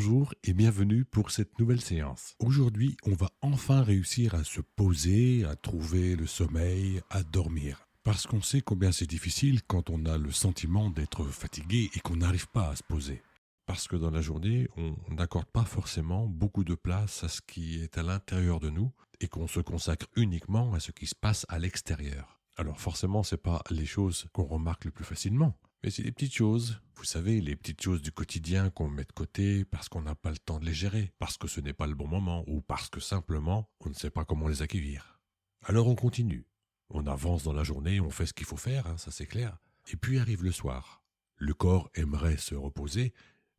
Bonjour et bienvenue pour cette nouvelle séance. Aujourd'hui, on va enfin réussir à se poser, à trouver le sommeil, à dormir. Parce qu'on sait combien c'est difficile quand on a le sentiment d'être fatigué et qu'on n'arrive pas à se poser. Parce que dans la journée, on n'accorde pas forcément beaucoup de place à ce qui est à l'intérieur de nous et qu'on se consacre uniquement à ce qui se passe à l'extérieur. Alors forcément, c'est pas les choses qu'on remarque le plus facilement. Mais c'est les petites choses, vous savez, les petites choses du quotidien qu'on met de côté parce qu'on n'a pas le temps de les gérer, parce que ce n'est pas le bon moment ou parce que simplement on ne sait pas comment les accueillir. Alors on continue. On avance dans la journée, on fait ce qu'il faut faire, ça c'est clair. Et puis arrive le soir. Le corps aimerait se reposer,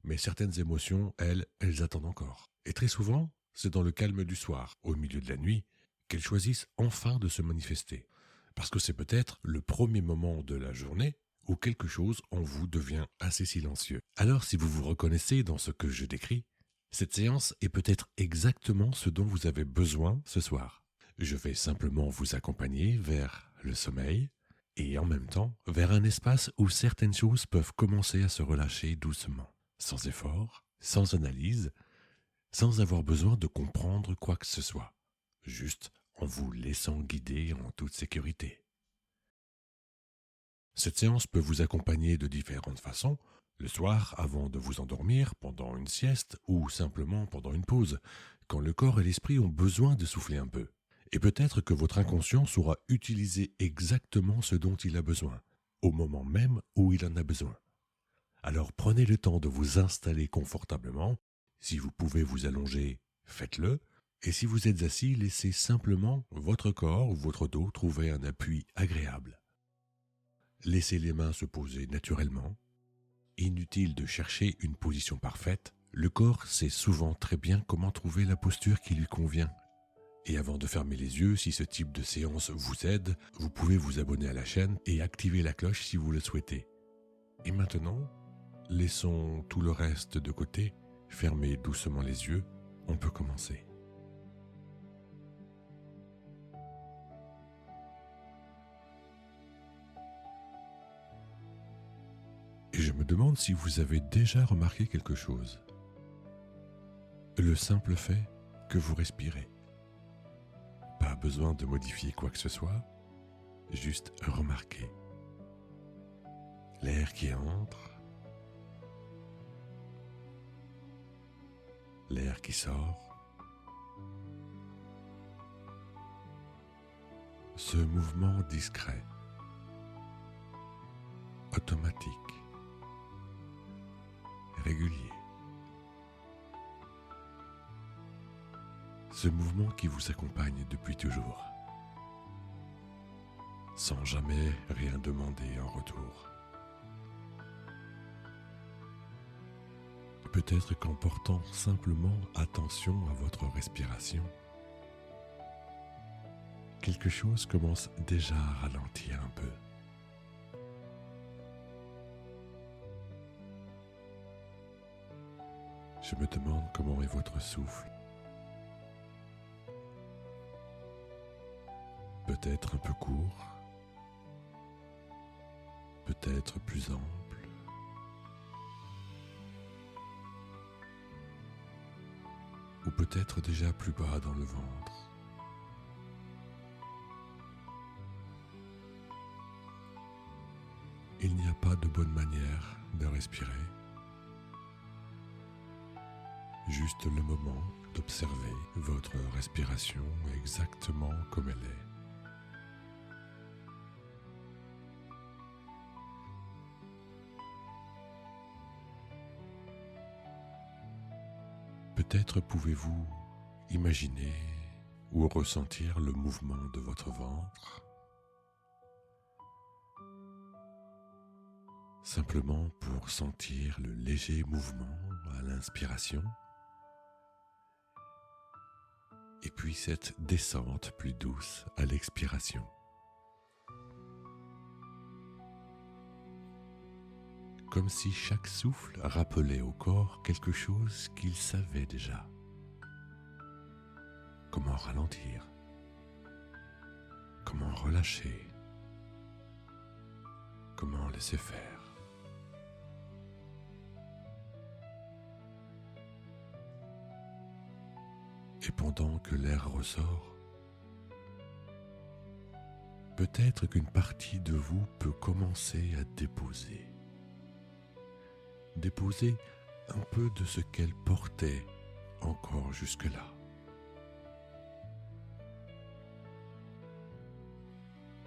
mais certaines émotions, elles attendent encore. Et très souvent, c'est dans le calme du soir, au milieu de la nuit, qu'elles choisissent enfin de se manifester. Parce que c'est peut-être le premier moment de la journée où quelque chose en vous devient assez silencieux. Alors si vous vous reconnaissez dans ce que je décris, cette séance est peut-être exactement ce dont vous avez besoin ce soir. Je vais simplement vous accompagner vers le sommeil et en même temps vers un espace où certaines choses peuvent commencer à se relâcher doucement, sans effort, sans analyse, sans avoir besoin de comprendre quoi que ce soit, juste en vous laissant guider en toute sécurité. Cette séance peut vous accompagner de différentes façons, le soir avant de vous endormir, pendant une sieste ou simplement pendant une pause, quand le corps et l'esprit ont besoin de souffler un peu. Et peut-être que votre inconscient saura utiliser exactement ce dont il a besoin, au moment même où il en a besoin. Alors prenez le temps de vous installer confortablement. Si vous pouvez vous allonger, faites-le. Et si vous êtes assis, laissez simplement votre corps ou votre dos trouver un appui agréable. Laissez les mains se poser naturellement. Inutile de chercher une position parfaite, le corps sait souvent très bien comment trouver la posture qui lui convient. Et avant de fermer les yeux, si ce type de séance vous aide, vous pouvez vous abonner à la chaîne et activer la cloche si vous le souhaitez. Et maintenant, laissons tout le reste de côté, fermez doucement les yeux, on peut commencer. Et je me demande si vous avez déjà remarqué quelque chose. Le simple fait que vous respirez. Pas besoin de modifier quoi que ce soit, juste remarquer. L'air qui entre, l'air qui sort. Ce mouvement discret, automatique, régulier. Ce mouvement qui vous accompagne depuis toujours, sans jamais rien demander en retour. Peut-être qu'en portant simplement attention à votre respiration, quelque chose commence déjà à ralentir un peu. Je me demande comment est votre souffle. Peut-être un peu court, peut-être plus ample. Ou peut-être déjà plus bas dans le ventre. Il n'y a pas de bonne manière de respirer. Juste le moment d'observer votre respiration exactement comme elle est. Peut-être pouvez-vous imaginer ou ressentir le mouvement de votre ventre, simplement pour sentir le léger mouvement à l'inspiration, et puis cette descente plus douce à l'expiration. Comme si chaque souffle rappelait au corps quelque chose qu'il savait déjà. Comment ralentir? Comment relâcher? Comment laisser faire? Et pendant que l'air ressort, peut-être qu'une partie de vous peut commencer à déposer. Déposer un peu de ce qu'elle portait encore jusque-là.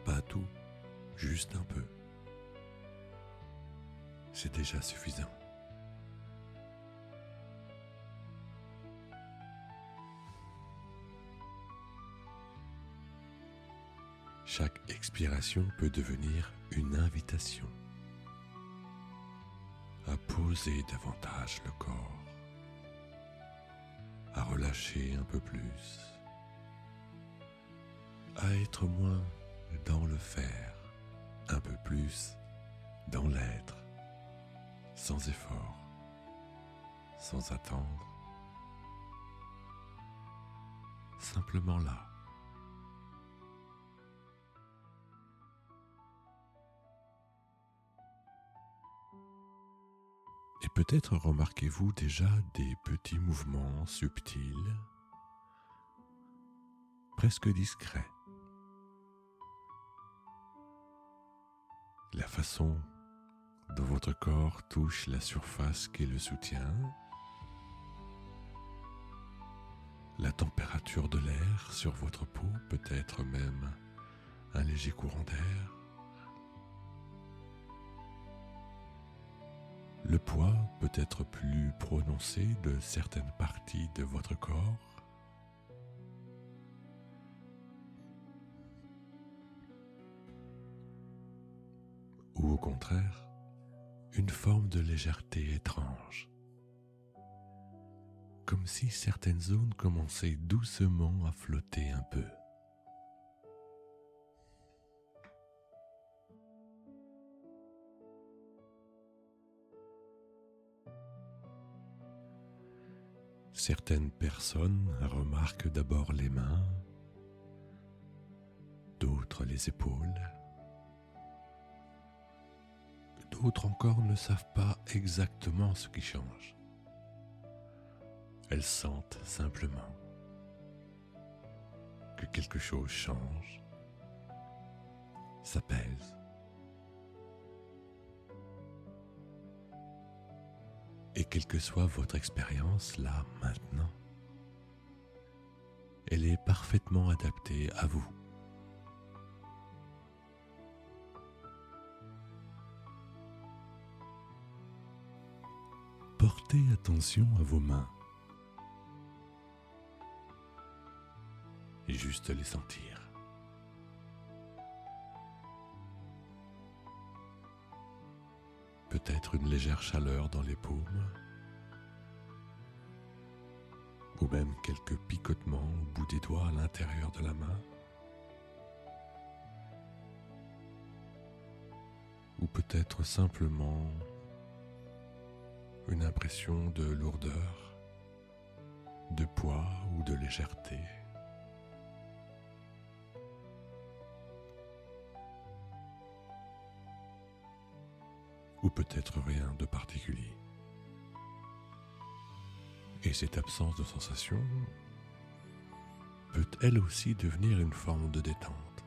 Pas tout, juste un peu. C'est déjà suffisant. Chaque expiration peut devenir une invitation à poser davantage le corps, à relâcher un peu plus, à être moins dans le faire, un peu plus dans l'être, sans effort, sans attendre, simplement là. Et peut-être remarquez-vous déjà des petits mouvements subtils, presque discrets. La façon dont votre corps touche la surface qui le soutient, la température de l'air sur votre peau, peut-être même un léger courant d'air, le poids peut être plus prononcé de certaines parties de votre corps. Ou au contraire, une forme de légèreté étrange. Comme si certaines zones commençaient doucement à flotter un peu. Certaines personnes remarquent d'abord les mains, d'autres les épaules. D'autres encore ne savent pas exactement ce qui change. Elles sentent simplement que quelque chose change, s'apaise. Et quelle que soit votre expérience là, maintenant, elle est parfaitement adaptée à vous. Portez attention à vos mains et juste les sentir. Peut-être une légère chaleur dans les paumes, ou même quelques picotements au bout des doigts à l'intérieur de la main, ou peut-être simplement une impression de lourdeur, de poids ou de légèreté. Ou peut-être rien de particulier. Et cette absence de sensation peut elle aussi devenir une forme de détente.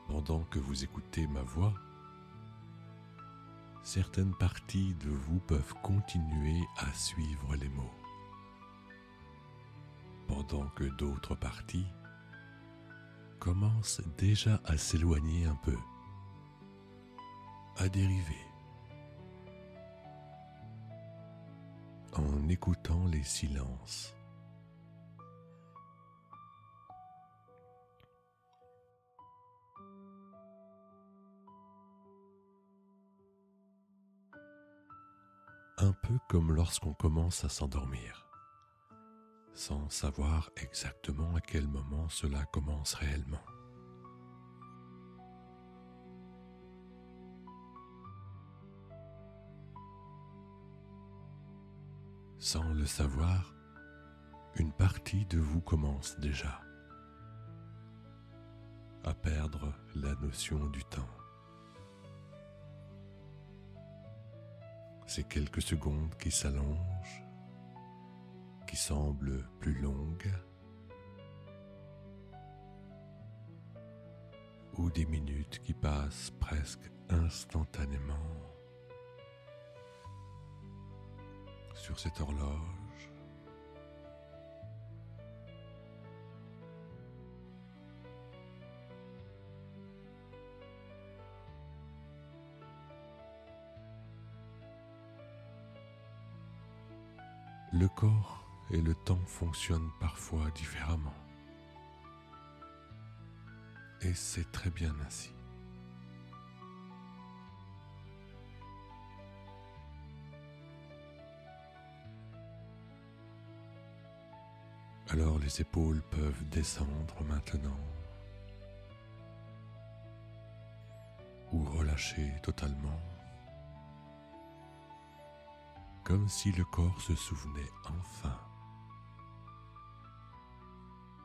Pendant que vous écoutez ma voix, certaines parties de vous peuvent continuer à suivre les mots, pendant que d'autres parties commencent déjà à s'éloigner un peu, à dériver, en écoutant les silences. Un peu comme lorsqu'on commence à s'endormir, sans savoir exactement à quel moment cela commence réellement. Sans le savoir, une partie de vous commence déjà à perdre la notion du temps, ces quelques secondes qui s'allongent, qui semblent plus longues, ou des minutes qui passent presque instantanément sur cette horloge. Le corps et le temps fonctionnent parfois différemment. Et c'est très bien ainsi. Alors les épaules peuvent descendre maintenant ou relâcher totalement, comme si le corps se souvenait enfin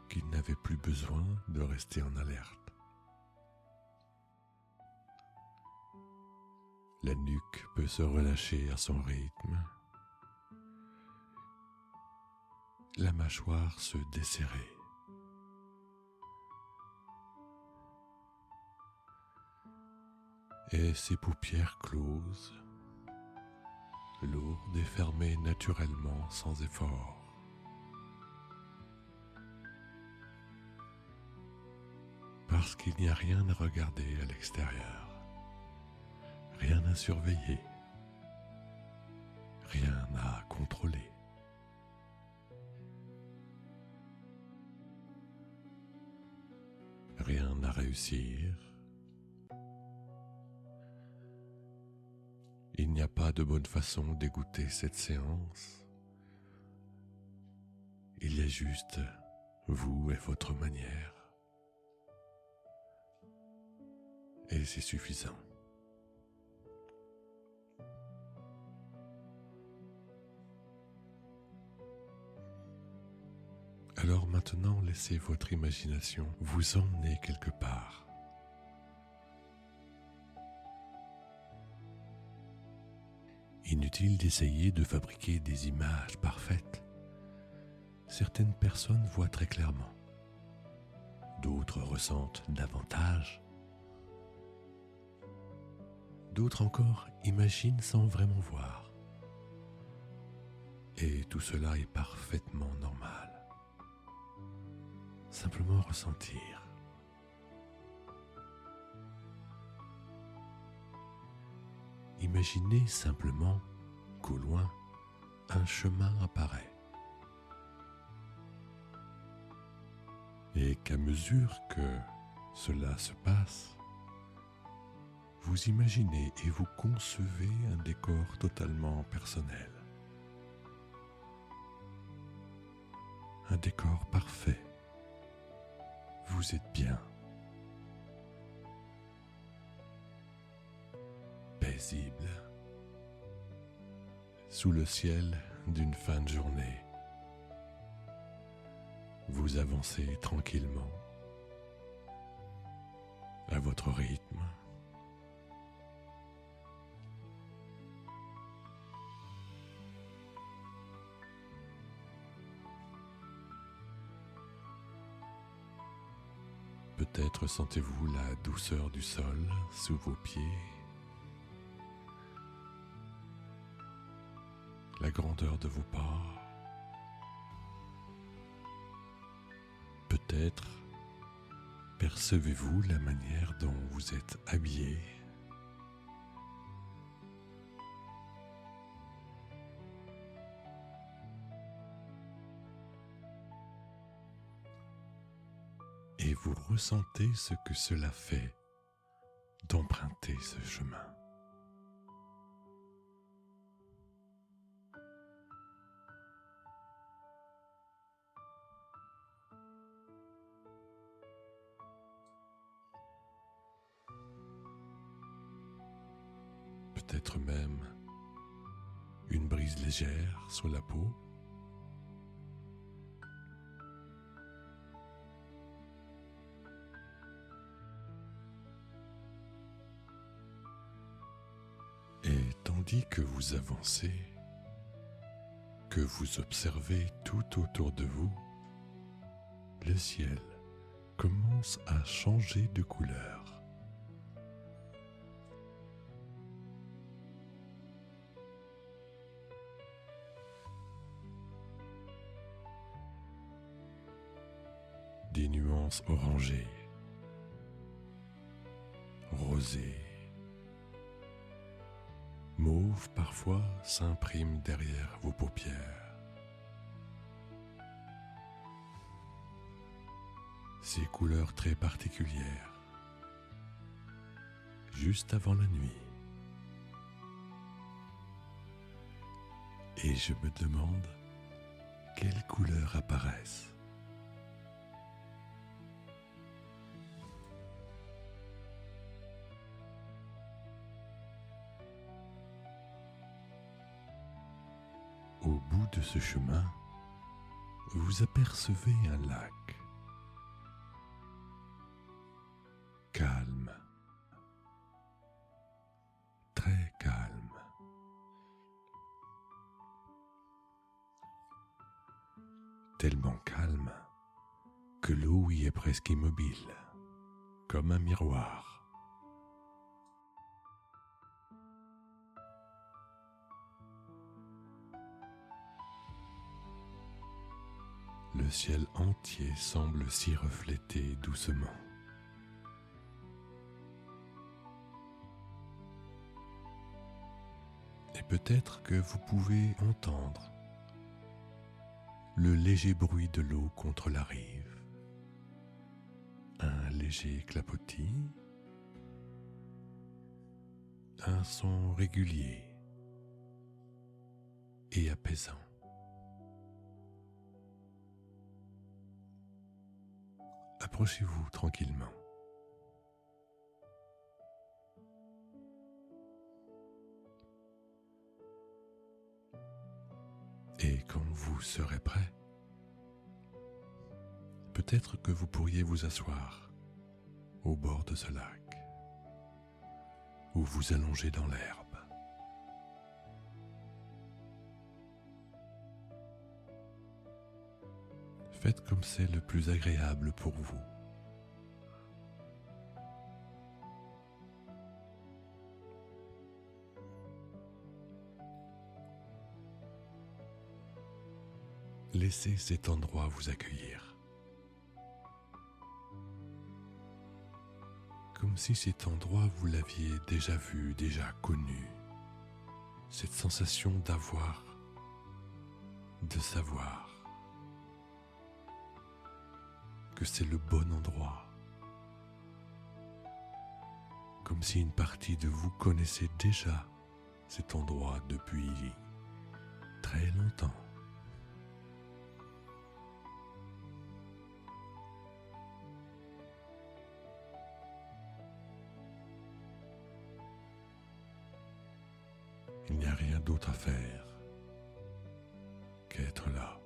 qu'il n'avait plus besoin de rester en alerte. La nuque peut se relâcher à son rythme, la mâchoire se desserrer. Et ses paupières closes, lourdes et fermées naturellement sans effort. Parce qu'il n'y a rien à regarder à l'extérieur, rien à surveiller, rien à contrôler. Rien à réussir. Il n'y a pas de bonne façon d'écouter cette séance. Il y a juste vous et votre manière. Et c'est suffisant. Alors maintenant, laissez votre imagination vous emmener quelque part. Inutile d'essayer de fabriquer des images parfaites. Certaines personnes voient très clairement. D'autres ressentent davantage. D'autres encore imaginent sans vraiment voir. Et tout cela est parfaitement normal. Simplement ressentir. Imaginez simplement qu'au loin, un chemin apparaît. Et qu'à mesure que cela se passe, vous imaginez et vous concevez un décor totalement personnel. Un décor parfait. Vous êtes bien. Paisible. Sous le ciel d'une fin de journée. Vous avancez tranquillement. À votre rythme. Peut-être sentez-vous la douceur du sol sous vos pieds, la grandeur de vos pas. Peut-être percevez-vous la manière dont vous êtes habillé. Et vous ressentez ce que cela fait d'emprunter ce chemin. Peut-être même une brise légère sur la peau. Et tandis que vous avancez, que vous observez tout autour de vous, le ciel commence à changer de couleur. Des nuances orangées, rosées, mauve parfois s'imprime derrière vos paupières. Ces couleurs très particulières, juste avant la nuit. Et je me demande quelles couleurs apparaissent. Au bout de ce chemin, vous apercevez un lac. Calme, très calme. Tellement calme que l'eau y est presque immobile, comme un miroir. Le ciel entier semble s'y refléter doucement. Et peut-être que vous pouvez entendre le léger bruit de l'eau contre la rive, un léger clapotis, un son régulier et apaisant. Approchez-vous tranquillement. Et quand vous serez prêt, peut-être que vous pourriez vous asseoir au bord de ce lac ou vous allonger dans l'herbe. Faites comme c'est le plus agréable pour vous. Laissez cet endroit vous accueillir. Comme si cet endroit vous l'aviez déjà vu, déjà connu. Cette sensation d'avoir, de savoir que c'est le bon endroit. Comme si une partie de vous connaissait déjà cet endroit depuis très longtemps. Il n'y a rien d'autre à faire qu'être là.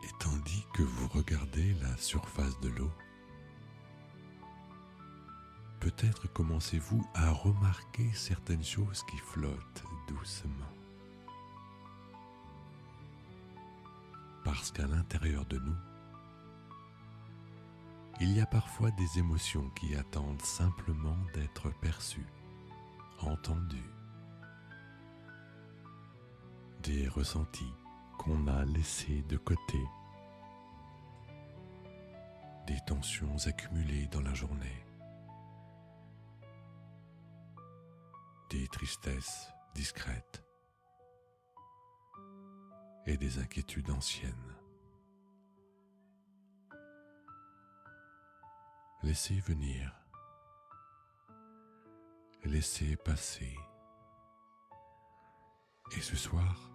Et tandis que vous regardez la surface de l'eau, peut-être commencez-vous à remarquer certaines choses qui flottent doucement. Parce qu'à l'intérieur de nous, il y a parfois des émotions qui attendent simplement d'être perçues, entendues. Des ressentis qu'on a laissés de côté. Des tensions accumulées dans la journée. Des tristesses discrètes. Et des inquiétudes anciennes. Laissez venir, laissez passer. Et ce soir,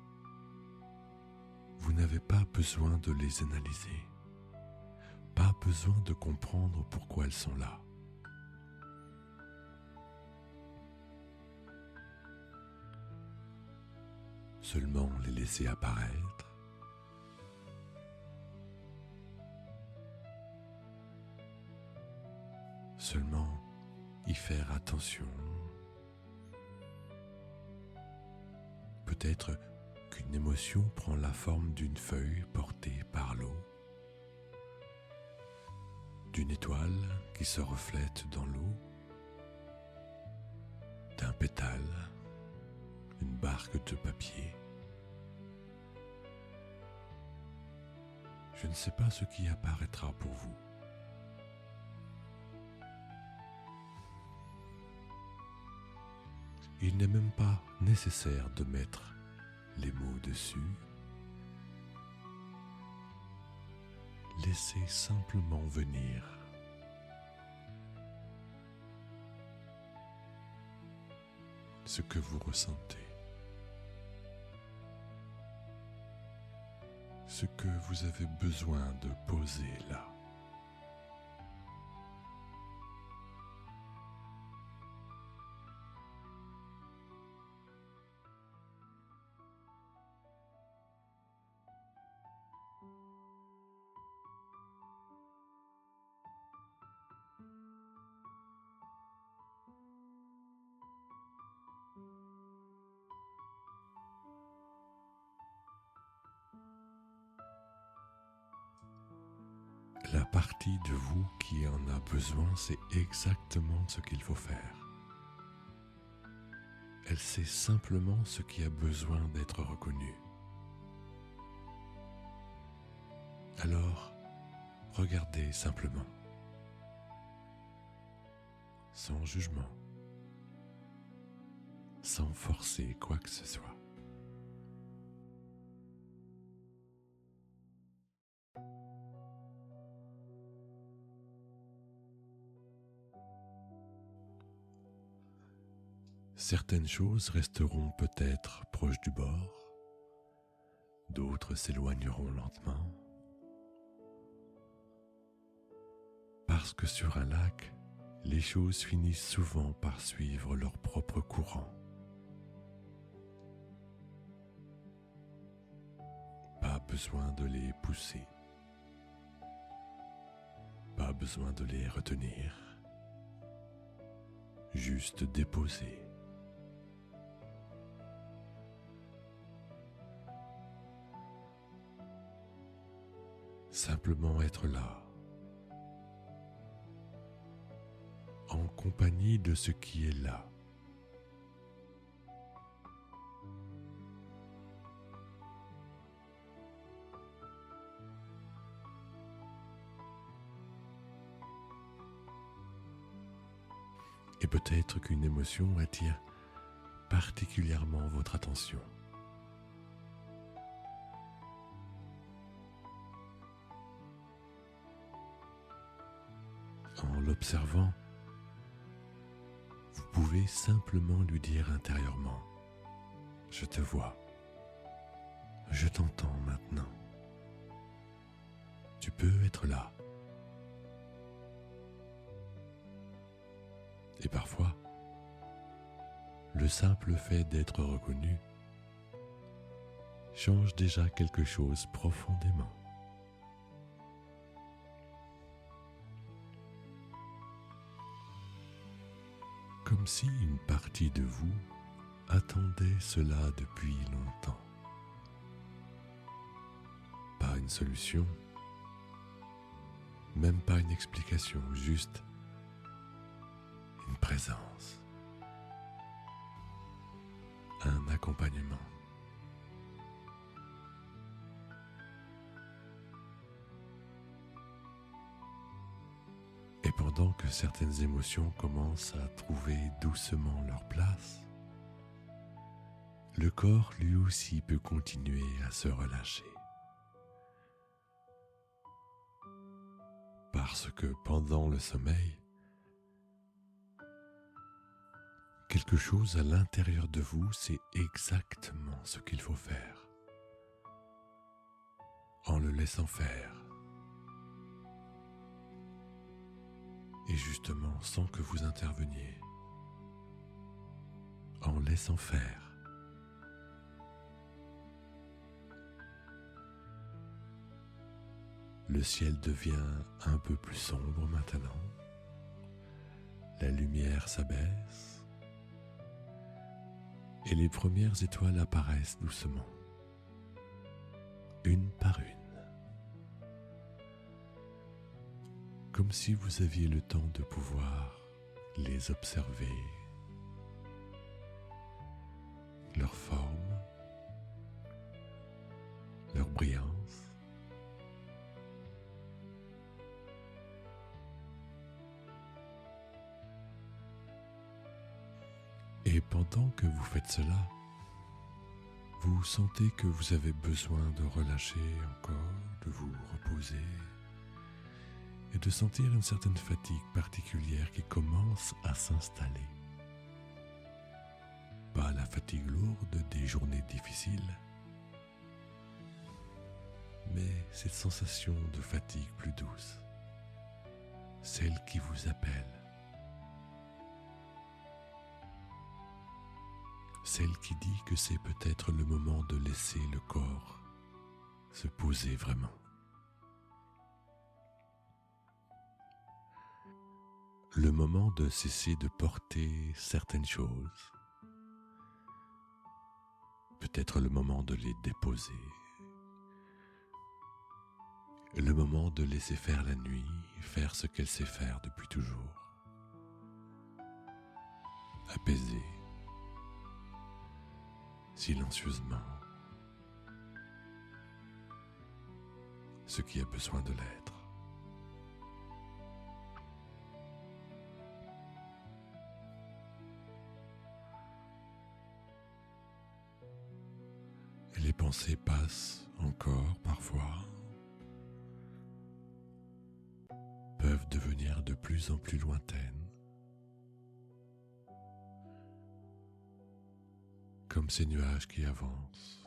vous n'avez pas besoin de les analyser, pas besoin de comprendre pourquoi elles sont là. seulement les laisser apparaître. Seulement y faire attention. Peut-être qu'une émotion prend la forme d'une feuille portée par l'eau, d'une étoile qui se reflète dans l'eau, d'un pétale, une barque de papier. Je ne sais pas ce qui apparaîtra pour vous. Il n'est même pas nécessaire de mettre les mots dessus. Laissez simplement venir. Ce que vous ressentez. Ce que vous avez besoin de poser là. La partie de vous qui en a besoin sait exactement ce qu'il faut faire. Elle sait simplement ce qui a besoin d'être reconnu. Alors, regardez simplement, sans jugement, sans forcer quoi que ce soit. Certaines choses resteront peut-être proches du bord, d'autres s'éloigneront lentement. Parce que sur un lac, les choses finissent souvent par suivre leur propre courant. Pas besoin de les pousser, pas besoin de les retenir, juste déposer. Simplement être là, en compagnie de ce qui est là. Et peut-être qu'une émotion attire particulièrement votre attention. En l'observant, vous pouvez simplement lui dire intérieurement « Je te vois, je t'entends maintenant, tu peux être là ». Et parfois, le simple fait d'être reconnu change déjà quelque chose profondément. Comme si une partie de vous attendait cela depuis longtemps. Pas une solution, même pas une explication, juste une présence, un accompagnement. Et pendant que certaines émotions commencent à trouver doucement leur place, le corps lui aussi peut continuer à se relâcher. Parce que pendant le sommeil, quelque chose à l'intérieur de vous sait exactement ce qu'il faut faire, en le laissant faire. Et justement sans que vous interveniez, en laissant faire, Le ciel devient un peu plus sombre maintenant. La lumière s'abaisse et les premières étoiles apparaissent doucement, une par une, comme si vous aviez le temps de pouvoir les observer, leur forme, leur brillance. Et pendant que vous faites cela, vous sentez que vous avez besoin de relâcher encore, de vous reposer et de sentir une certaine fatigue particulière qui commence à s'installer. Pas la fatigue lourde des journées difficiles, mais cette sensation de fatigue plus douce, celle qui vous appelle, celle qui dit que c'est peut-être le moment de laisser le corps se poser vraiment. Le moment de cesser de porter certaines choses, peut-être le moment de les déposer, le moment de laisser faire la nuit, faire ce qu'elle sait faire depuis toujours, apaiser, silencieusement, ce qui a besoin de l'être. Et les pensées passent encore parfois, peuvent devenir de plus en plus lointaines, comme ces nuages qui avancent.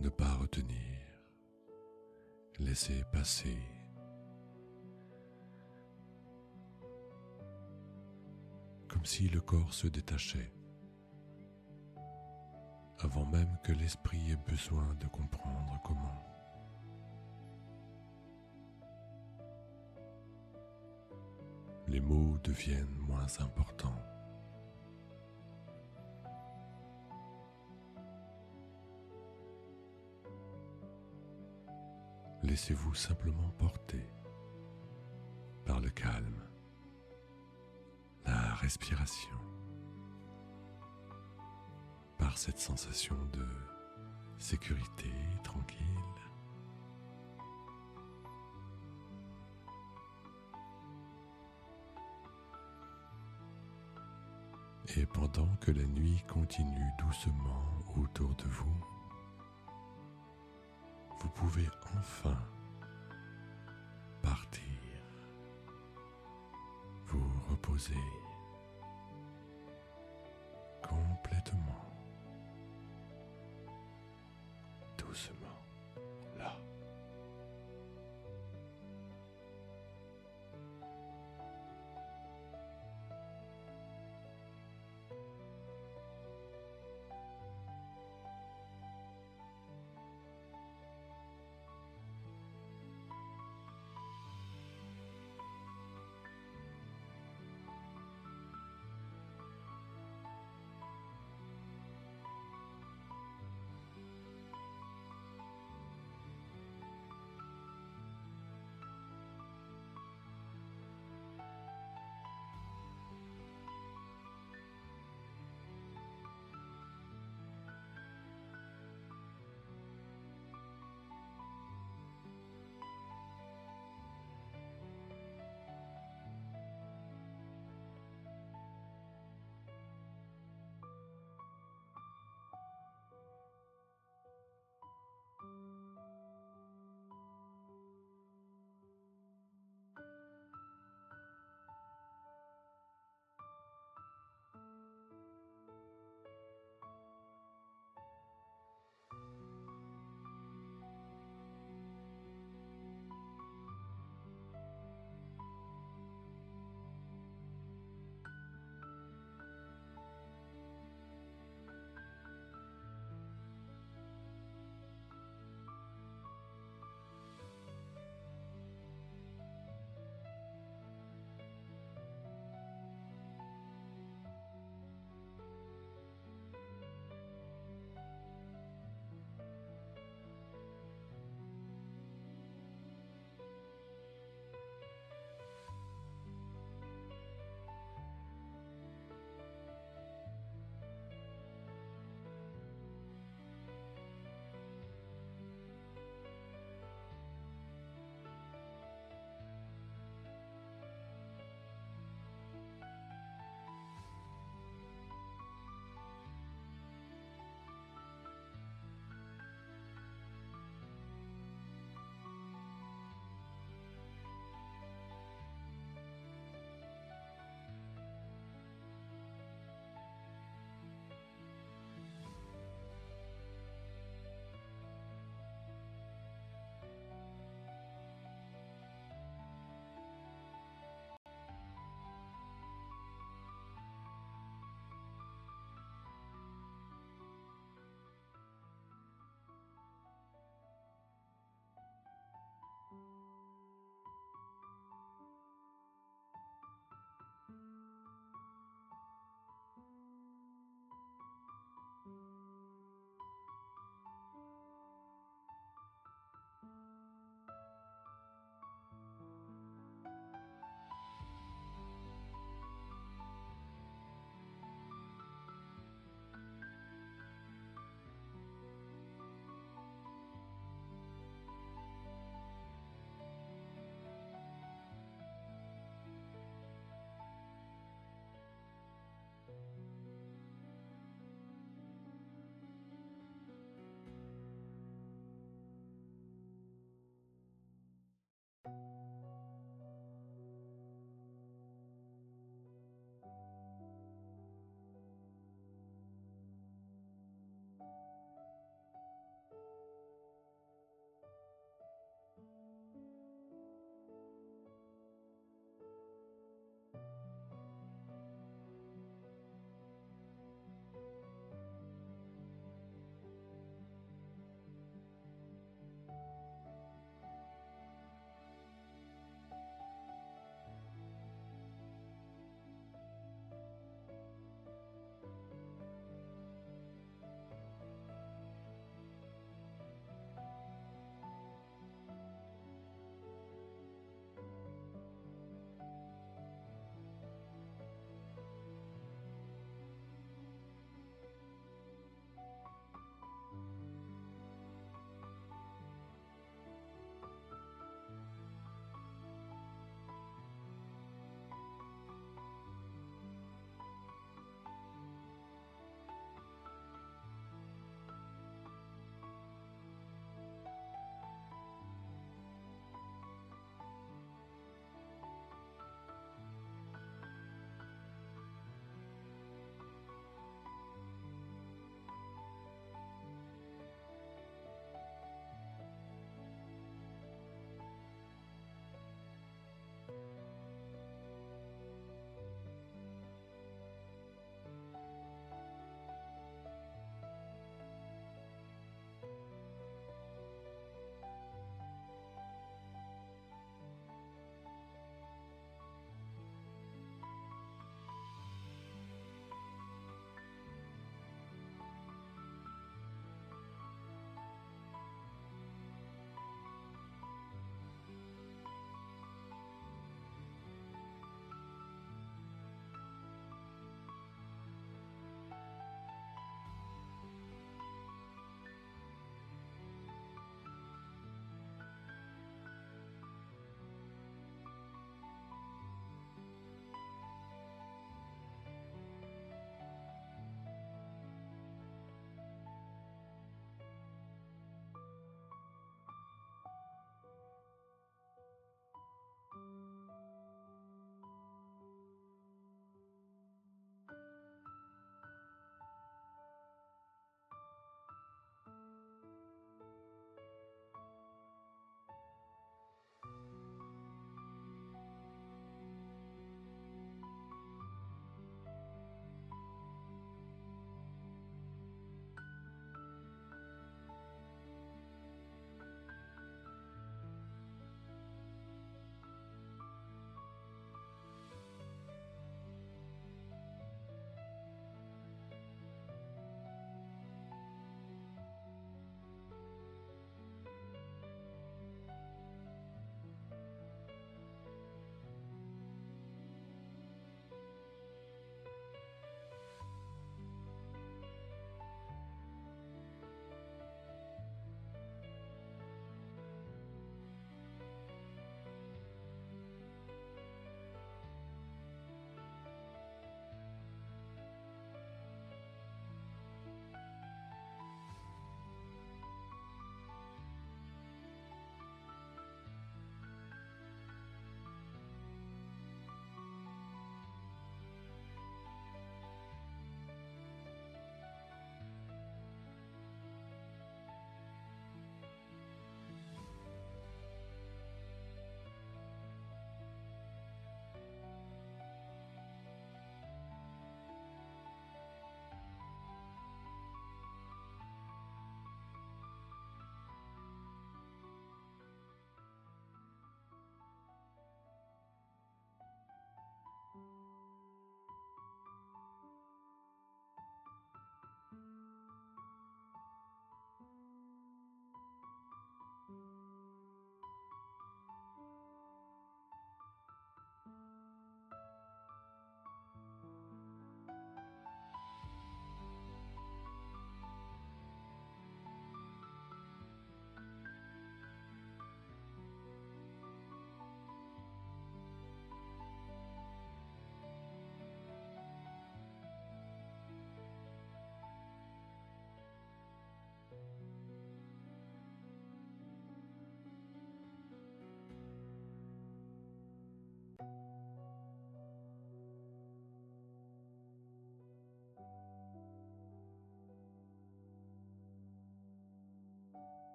Ne pas retenir, laisser passer. Comme si le corps se détachait, avant même que l'esprit ait besoin de comprendre comment. Les mots deviennent moins importants. Laissez-vous simplement porter par le calme, la respiration, par cette sensation de sécurité tranquille. Et pendant que la nuit continue doucement autour de vous, vous pouvez enfin partir, vous reposer.